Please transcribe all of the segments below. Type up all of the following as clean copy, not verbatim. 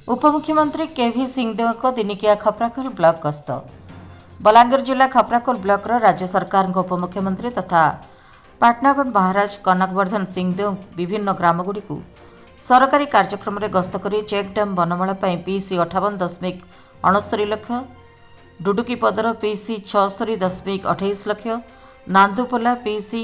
उपमुख्यमंत्री केवी सिंहदेव दिनिकिया खपराखोल ब्लॉक गस्त। बलांगीर जिला खपराखोल ब्लॉक राज्य सरकार उपमुख्यमंत्री तथा पाटनागढ़ महाराज कनकवर्धन सिंहदेव विभिन्न ग्रामगुड़ी सरकारी कार्यक्रम में गस्त कर check dam Banmala PC 58.69 lakh, Duduki Padar PC 76.28 lakh, Nandupola PC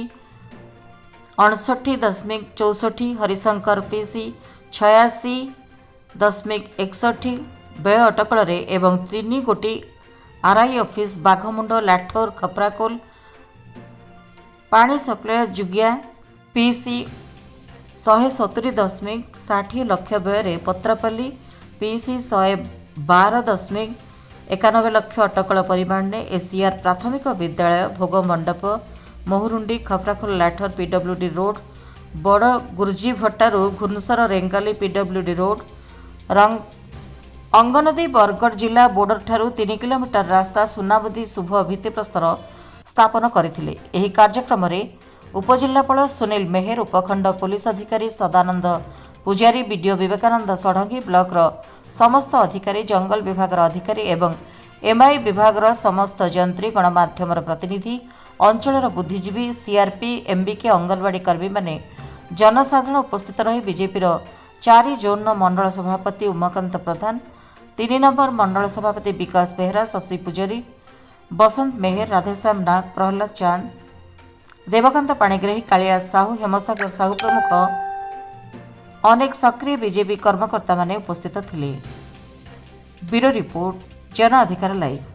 59.64, Harishankar PC 86.61 व्यय अटकल एवं 3 गोटी आरआई ऑफिस बाघमुंड लाठोर खपराखोल पानी सप्लाय जुगिया पीसी 170.60 लाख व्यय पत्रापल्ली पीसी 112.91 लाख अटकल परिमाण ने एसीआर प्राथमिक विद्यालय भोग मंडप मोहरुंडी खपराखोल लाठोर पीडब्ल्यूडी रोड बड़ गुर्जी भट्टारू घुनुसर रेंगाली पीडब्ल्यूडी रोड अंगनदी बरगढ़ जिला बोर्डर ठारू 3 किलोमीटर रास्ता सुनामुदी शुभ भित्तिप्रस्तर स्थापन करथिले। एही कार्यक्रम रे उपजिल्लापाल सुनील मेहर, उपखंड पुलिस अधिकारी सदानंद पुजारी, बीडीओ विवेकानंद षडंगी, ब्लॉक समस्त अधिकारी, जंगल विभाग अधिकारी एवं एमआई विभाग समस्त जंत्री, गणमाध्यम प्रतिनिधि, अंचल बुद्धिजीवी, सीआरपी, एमबीके, अंगनवाड़ी कर्मी माने जनसाधारण उपस्थित रही बीजेपी 4 जोन मंडल सभापति उमाकांत प्रधान, 3 नंबर मंडल सभापति विकास बेहरा, शशि पुजारी, बसंत मेहर, राधेश्याम नाग, प्रहलाद चांद, देवकांत पाणिग्राही, कालिया साहू, हेमसागर साहू प्रमुख अनेक सक्रिय बीजेपी कर्मकर्ता माने उपस्थित थिले। ब्यूरो रिपोर्ट, जन अधिकार लाइव।